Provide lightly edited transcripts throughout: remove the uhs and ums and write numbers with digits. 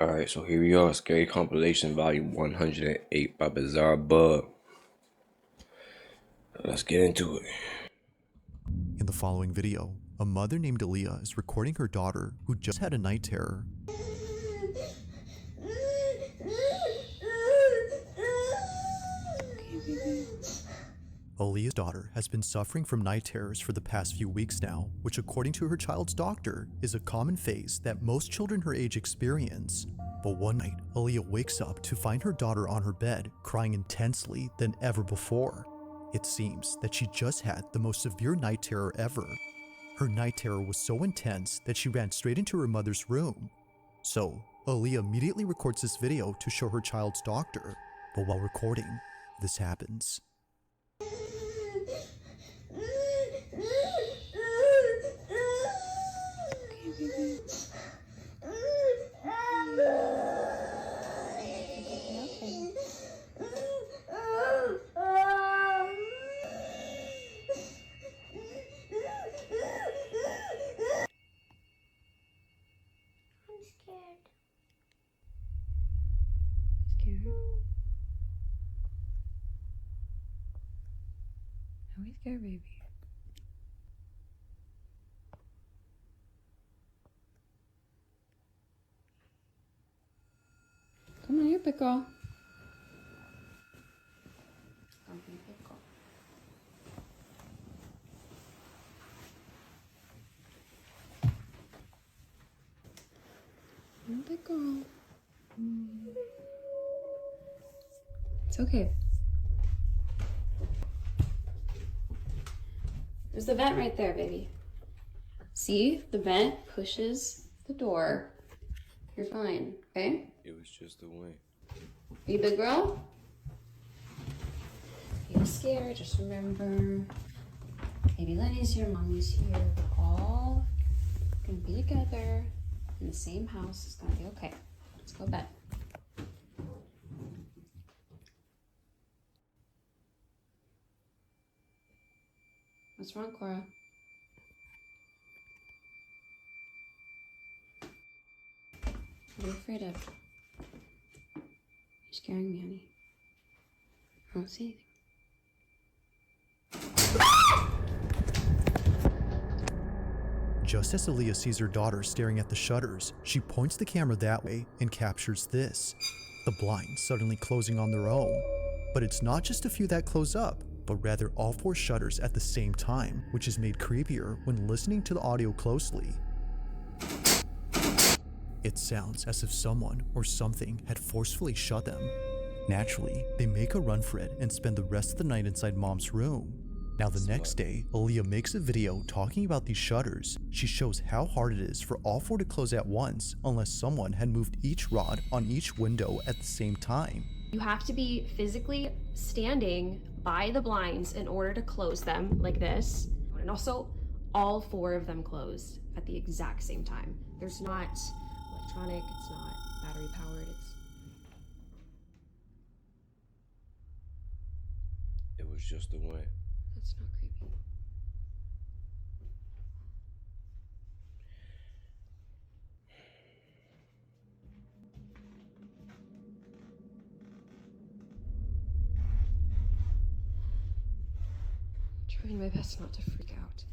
Alright, so here we are, Scary Compilation Volume 108 by Bizarre Bug. Let's get into it. In the following video, a mother named Aaliyah is recording her daughter who just had a night terror. Aaliyah's daughter has been suffering from night terrors for the past few weeks now, which according to her child's doctor is a common phase that most children her age experience. But one night, Aaliyah wakes up to find her daughter on her bed crying intensely than ever before. It seems that she just had the most severe night terror ever. Her night terror was so intense that she ran straight into her mother's room. So, Aaliyah immediately records this video to show her child's doctor. But while recording, this happens. Scared? Are we scared, baby? Come on here, pickle. Come here, pickle. Come on, pickle. It's okay. There's the vent right there, baby. See? The vent pushes the door. You're fine, okay? It was just a win. Are you a big girl? If you're scared, just remember, baby Lenny's here, mommy's here. We're all gonna be together in the same house. It's gonna be okay. Let's go to bed. What's wrong, Cora? What are you afraid of? You're scaring me, honey. I don't see anything. Just as Aaliyah sees her daughter staring at the shutters, she points the camera that way and captures this. The blinds suddenly closing on their own. But it's not just a few that close up, but rather all four shutters at the same time, which is made creepier when listening to the audio closely. It sounds as if someone or something had forcefully shut them. Naturally, they make a run for it and spend the rest of the night inside mom's room. Now the next day, Aaliyah makes a video talking about these shutters. She shows how hard it is for all four to close at once unless someone had moved each rod on each window at the same time. You have to be physically standing by the blinds in order to close them like this. And also, all four of them closed at the exact same time. There's not electronic, it's not battery powered, It was just a win. That's not creepy. Trying my best not to freak out.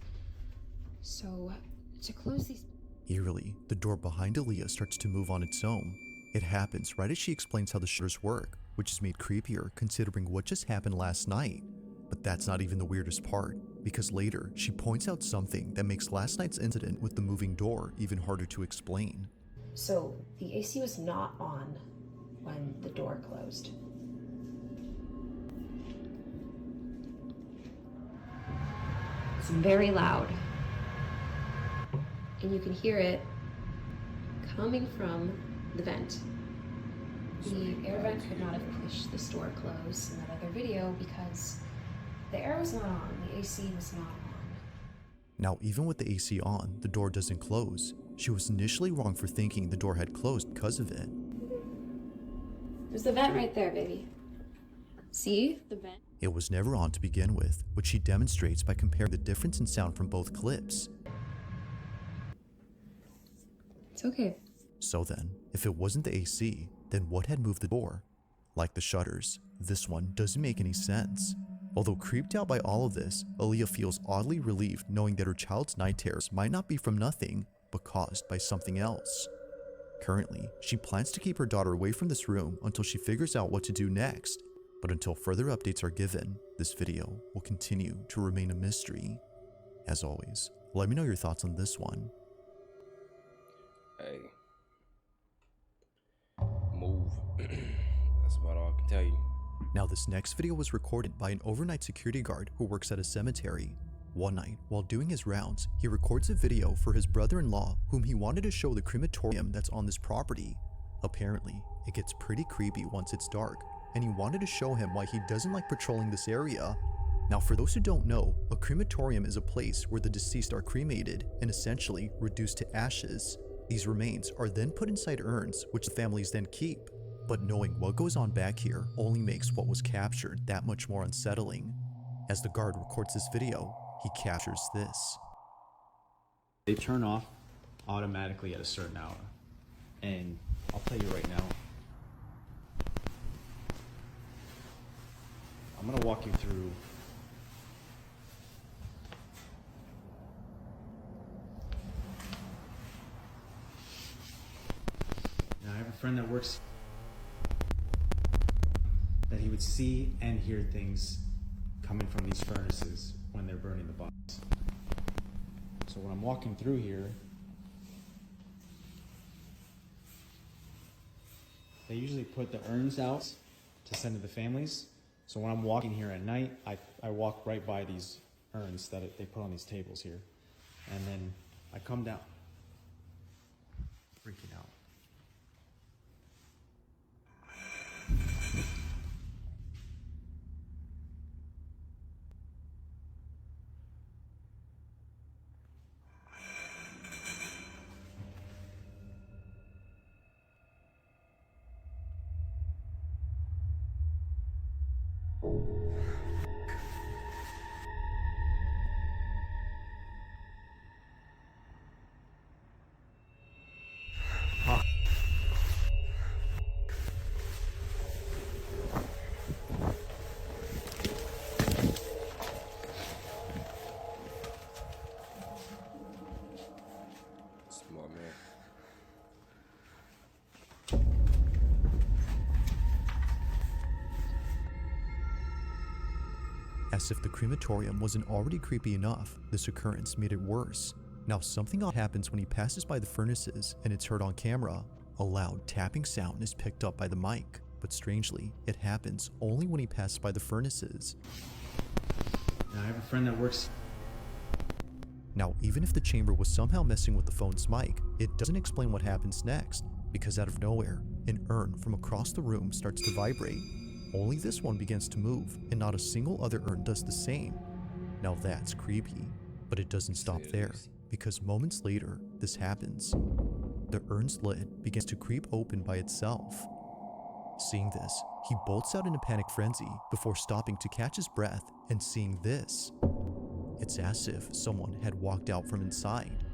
So, to close these... Eerily, the door behind Aaliyah starts to move on its own. It happens right as she explains how the shutters work, which is made creepier considering what just happened last night. But that's not even the weirdest part, because later she points out something that makes last night's incident with the moving door even harder to explain. So, the AC was not on when the door closed. It's very loud. And you can hear it coming from the vent. The air vent could not have pushed this door closed in that other video because the air was not on, the AC was not on. Now, even with the AC on, the door doesn't close. She was initially wrong for thinking the door had closed because of it. There's the vent right there, baby. See? The vent? It was never on to begin with, which she demonstrates by comparing the difference in sound from both clips. It's okay. So then, if it wasn't the AC, then what had moved the door? Like the shutters, this one doesn't make any sense. Although creeped out by all of this, Aaliyah feels oddly relieved knowing that her child's night terrors might not be from nothing, but caused by something else. Currently, she plans to keep her daughter away from this room until she figures out what to do next. But until further updates are given, this video will continue to remain a mystery. As always, let me know your thoughts on this one. Hey, move. That's about all I can tell you. Now this next video was recorded by an overnight security guard who works at a cemetery. One night, while doing his rounds, he records a video for his brother-in-law whom he wanted to show the crematorium that's on this property. Apparently, it gets pretty creepy once it's dark, and he wanted to show him why he doesn't like patrolling this area. Now for those who don't know, a crematorium is a place where the deceased are cremated and essentially reduced to ashes. These remains are then put inside urns, which the families then keep. But knowing what goes on back here only makes what was captured that much more unsettling. As the guard records this video, he captures this. They turn off automatically at a certain hour. And I'll tell you right now, I'm gonna walk you through now. I have a friend that works that he would see and hear things coming from these furnaces when they're burning the bodies. So when I'm walking through here, they usually put the urns out to send to the families. So when I'm walking here at night, I walk right by these urns that they put on these tables here. And then I come down, freaking out. Smart man. As if the crematorium wasn't already creepy enough, this occurrence made it worse. Now something odd happens when he passes by the furnaces and it's heard on camera. A loud tapping sound is picked up by the mic, but strangely, it happens only when he passes by the furnaces. Now I have a friend that works. Now even if the chamber was somehow messing with the phone's mic, it doesn't explain what happens next, because out of nowhere, an urn from across the room starts to vibrate. Only this one begins to move, and not a single other urn does the same. Now that's creepy, but it doesn't stop there, because moments later, this happens. The urn's lid begins to creep open by itself. Seeing this, he bolts out in a panic frenzy before stopping to catch his breath and seeing this. It's as if someone had walked out from inside.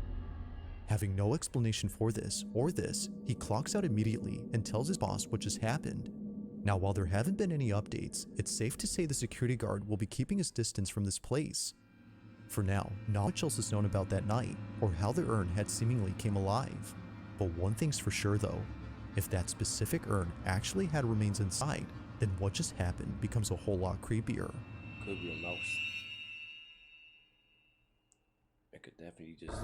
Having no explanation for this or this, he clocks out immediately and tells his boss what just happened. Now, while there haven't been any updates, it's safe to say the security guard will be keeping his distance from this place. For now, not much else is known about that night, or how the urn had seemingly came alive. But one thing's for sure though, if that specific urn actually had remains inside, then what just happened becomes a whole lot creepier. Could be a mouse. It could definitely just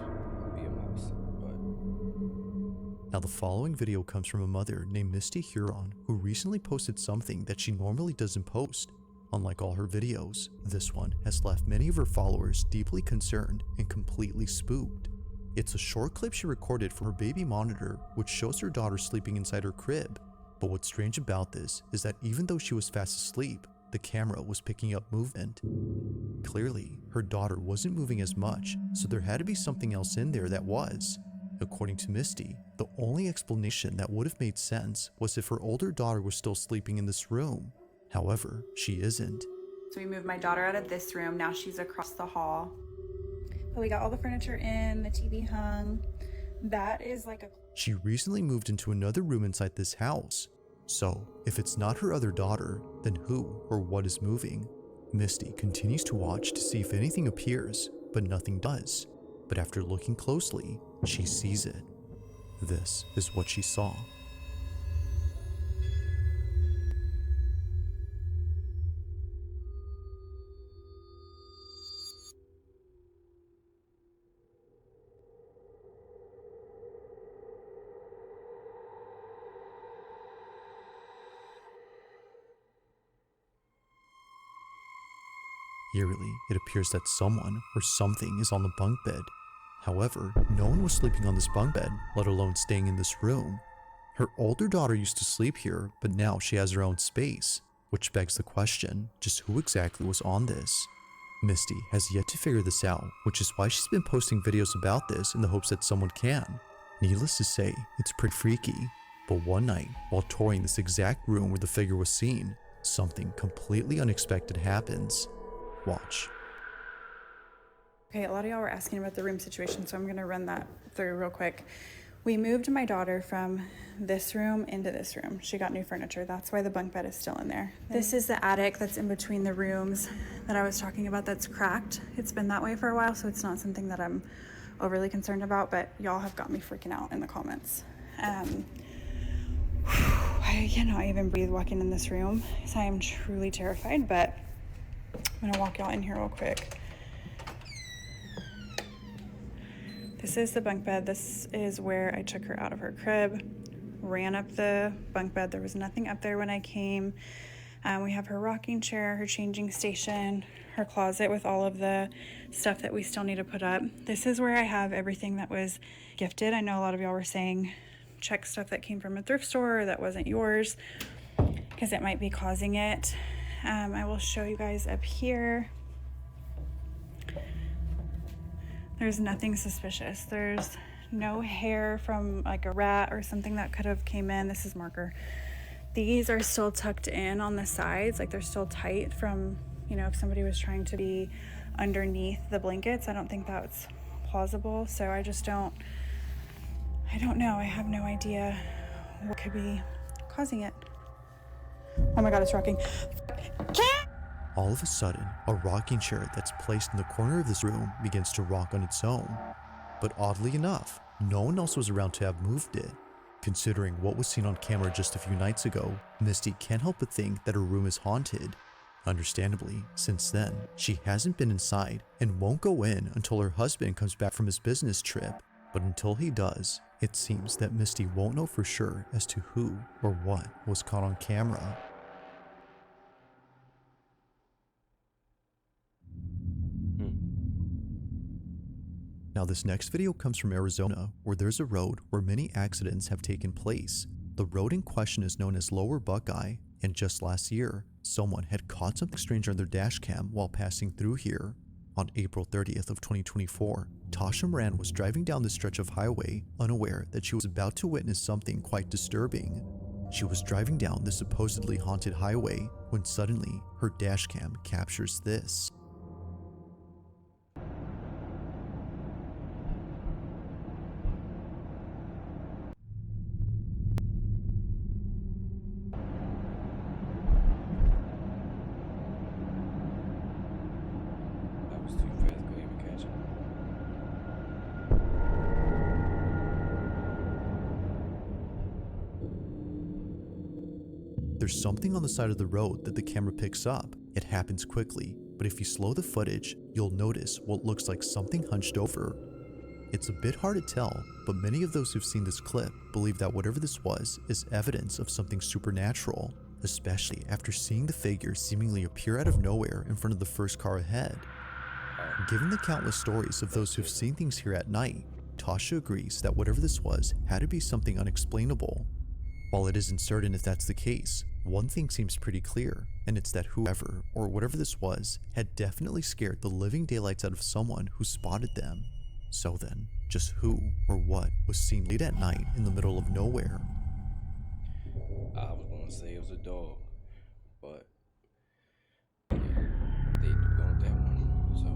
be a mouse, but Now the following video comes from a mother named Misty Huron who recently posted something that she normally doesn't post. Unlike all her videos, this one has left many of her followers deeply concerned and completely spooked. It's a short clip she recorded for her baby monitor, which shows her daughter sleeping inside her crib. But what's strange about this is that even though she was fast asleep, the camera was picking up movement. Clearly, her daughter wasn't moving as much, so there had to be something else in there that was. According to Misty, the only explanation that would have made sense was if her older daughter was still sleeping in this room. However, she isn't. So we moved my daughter out of this room. Now she's across the hall. But we got all the furniture in, the TV hung. That is like a She recently moved into another room inside this house. So, if it's not her other daughter, then who or what is moving? Misty continues to watch to see if anything appears, but nothing does. But after looking closely, she sees it. This is what she saw. Eerily, it appears that someone or something is on the bunk bed. However, no one was sleeping on this bunk bed, let alone staying in this room. Her older daughter used to sleep here, but now she has her own space, which begs the question, just who exactly was on this? Misty has yet to figure this out, which is why she's been posting videos about this in the hopes that someone can. Needless to say, it's pretty freaky, but one night, while touring this exact room where the figure was seen, something completely unexpected happens. Watch. Okay, a lot of y'all were asking about the room situation, so I'm gonna run that through real quick. We moved my daughter from this room into this room. She got new furniture. That's why the bunk bed is still in there. This is the attic that's in between the rooms that I was talking about that's cracked. It's been that way for a while, so it's not something that I'm overly concerned about, but y'all have got me freaking out in the comments. I cannot even breathe walking in this room, so I am truly terrified, but I'm gonna walk y'all in here real quick. This is the bunk bed. This is where I took her out of her crib, ran up the bunk bed. There was nothing up there when I came. We have her rocking chair, her changing station, her closet with all of the stuff that we still need to put up. This is where I have everything that was gifted. I know a lot of y'all were saying check stuff that came from a thrift store or that wasn't yours because it might be causing it. I will show you guys up here. There's nothing suspicious. There's no hair from like a rat or something that could have came in. This is marker. These are still tucked in on the sides, like they're still tight from, you know, if somebody was trying to be underneath the blankets. I don't think that's plausible. So I don't know. I have no idea what could be causing it. Oh my God, it's rocking. All of a sudden, a rocking chair that's placed in the corner of this room begins to rock on its own. But oddly enough, no one else was around to have moved it. Considering what was seen on camera just a few nights ago, Misty can't help but think that her room is haunted. Understandably, since then, she hasn't been inside and won't go in until her husband comes back from his business trip. But until he does, it seems that Misty won't know for sure as to who or what was caught on camera. Now this next video comes from Arizona, where there's a road where many accidents have taken place. The road in question is known as Lower Buckeye, and just last year, someone had caught something strange on their dash cam while passing through here. On April 30th of 2024, Tasha Moran was driving down the stretch of highway, unaware that she was about to witness something quite disturbing. She was driving down the supposedly haunted highway when suddenly her dash cam captures this. That was too fast, couldn't even catch him. There's something on the side of the road that the camera picks up. It happens quickly, but if you slow the footage, you'll notice what looks like something hunched over. It's a bit hard to tell, but many of those who've seen this clip believe that whatever this was is evidence of something supernatural, especially after seeing the figure seemingly appear out of nowhere in front of the first car ahead. Given the countless stories of those who've seen things here at night, Tasha agrees that whatever this was had to be something unexplainable. While it isn't certain if that's the case, one thing seems pretty clear, and it's that whoever or whatever this was had definitely scared the living daylights out of someone who spotted them. So then, just who or what was seen late at night in the middle of nowhere? I was gonna say it was a dog, but yeah, they go with that one. So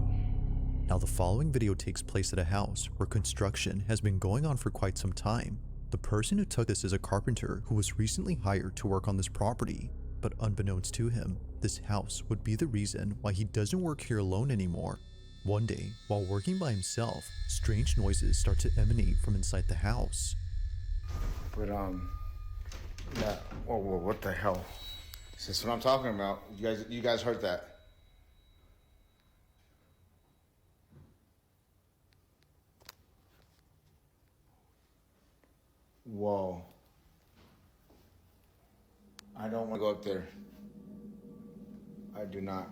Now the following video takes place at a house where construction has been going on for quite some time. The person who took this is a carpenter who was recently hired to work on this property, but unbeknownst to him, this house would be the reason why he doesn't work here alone anymore. One day, while working by himself, strange noises start to emanate from inside the house. But, yeah, whoa, what the hell? This is what I'm talking about. You guys heard that. Whoa. I don't want to go up there. I do not.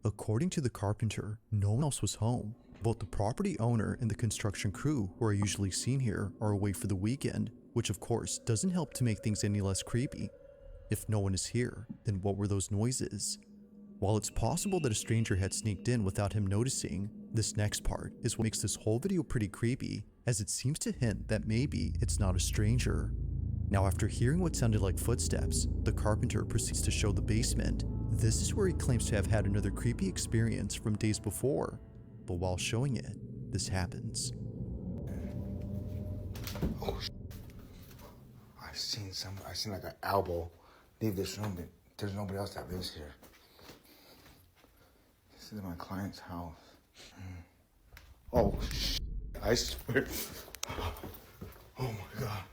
According to the carpenter, no one else was home. Both the property owner and the construction crew who are usually seen here are away for the weekend, which of course doesn't help to make things any less creepy. If no one is here, then what were those noises? While it's possible that a stranger had sneaked in without him noticing, this next part is what makes this whole video pretty creepy, as it seems to hint that maybe it's not a stranger. Now, after hearing what sounded like footsteps, the carpenter proceeds to show the basement. This is where he claims to have had another creepy experience from days before, but while showing it, this happens. Oh, I seen like an elbow leave this room, but there's nobody else that lives here. This is my client's house. Oh, I swear. Oh my God.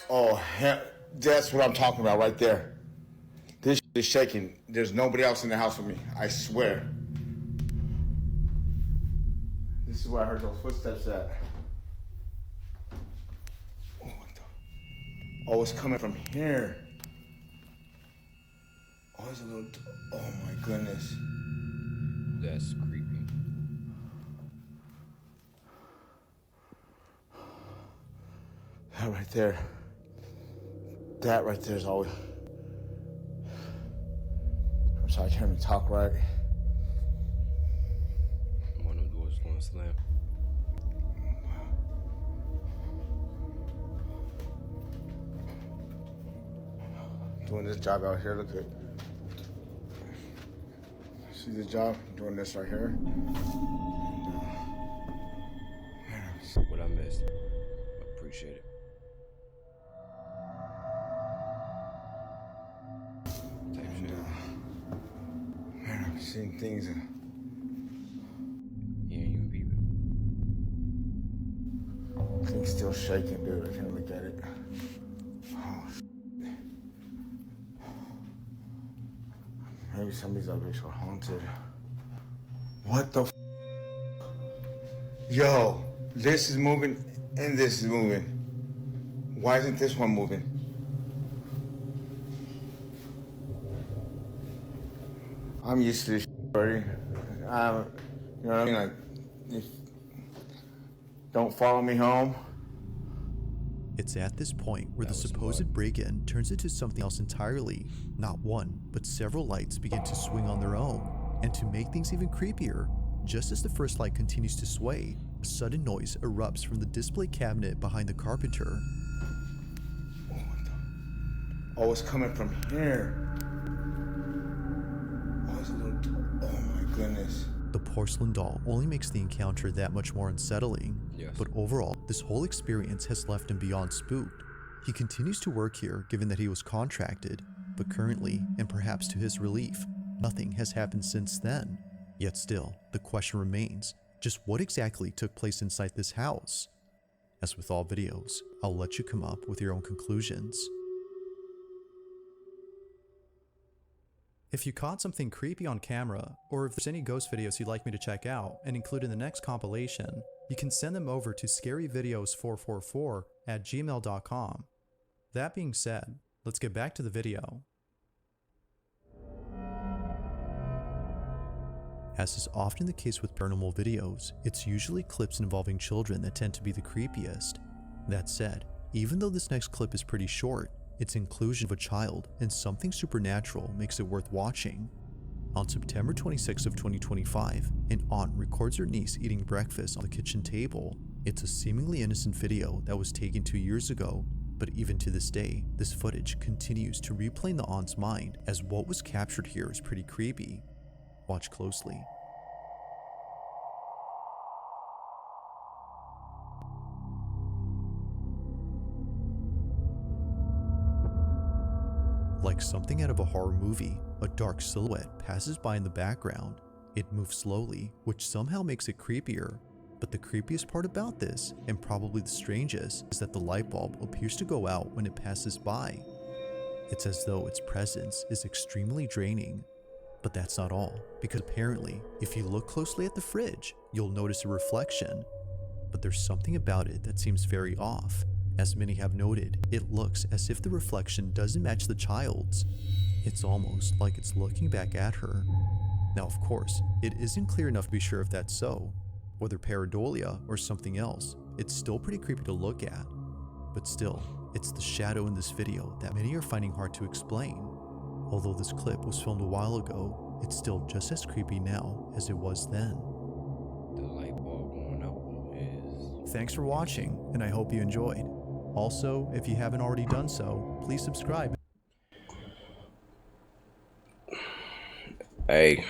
Oh, hell, that's what I'm talking about right there. This is shaking. There's nobody else in the house with me. I swear. This is where I heard those footsteps at. Oh, what the? Oh, it's coming from here. Oh, there's a little. Oh my goodness. That's creepy. That right there. That right there is always. I'm sorry, I can't even talk right. One of them doors going to slam. Doing this job out here, look at. See this job? Doing this right here. What I missed. I appreciate it. Type shit. Man, I've seen things. Yeah, you be Things still shaking, dude. I can't look at it. Oh, maybe some of these objects were haunted. What the Yo, this is moving and this is moving. Why isn't this one moving? I'm used to this already. You know what I mean? Like, if don't follow me home. It's at this point where the That was supposed what? break-in turns into something else entirely. Not one, but several lights begin to swing on their own. And to make things even creepier, just as the first light continues to sway, a sudden noise erupts from the display cabinet behind the carpenter. Oh, what the? Oh, it's coming from here. Oh, it's a little. Oh my goodness. The porcelain doll only makes the encounter that much more unsettling. Yes. But overall, this whole experience has left him beyond spooked. He continues to work here given that he was contracted, but currently, and perhaps to his relief, nothing has happened since then. Yet still, the question remains, just what exactly took place inside this house? As with all videos, I'll let you come up with your own conclusions. If you caught something creepy on camera, or if there's any ghost videos you'd like me to check out and include in the next compilation, you can send them over to scaryvideos444@gmail.com. That being said, let's get back to the video. As is often the case with paranormal videos, it's usually clips involving children that tend to be the creepiest. That said, even though this next clip is pretty short, its inclusion of a child and something supernatural makes it worth watching. On September 26 of 2025, an aunt records her niece eating breakfast on the kitchen table. It's a seemingly innocent video that was taken 2 years ago, but even to this day, this footage continues to replay in the aunt's mind as what was captured here is pretty creepy. Watch closely. Like something out of a horror movie, a dark silhouette passes by in the background. It moves slowly, which somehow makes it creepier. But the creepiest part about this, and probably the strangest, is that the light bulb appears to go out when it passes by. It's as though its presence is extremely draining. But that's not all, because apparently, if you look closely at the fridge, you'll notice a reflection. But there's something about it that seems very off. As many have noted, it looks as if the reflection doesn't match the child's. It's almost like it's looking back at her. Now, of course, it isn't clear enough to be sure if that's so. Whether pareidolia or something else, it's still pretty creepy to look at. But still, it's the shadow in this video that many are finding hard to explain. Although this clip was filmed a while ago, it's still just as creepy now as it was then. The light bulb going out is... Thanks for watching, and I hope you enjoyed. Also, if you haven't already done so, please subscribe. Hey.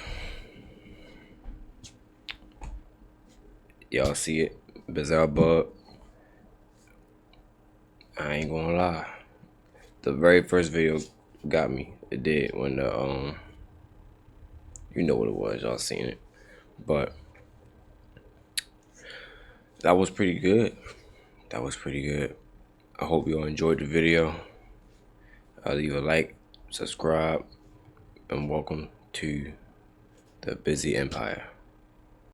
Y'all see it? Bizarre bug. I ain't gonna lie. The very first video got me. It did when the you know what it was, y'all seen it. But that was pretty good. That was pretty good. I hope you all enjoyed the video. Leave a like, subscribe, and welcome to the Bizzy Empire.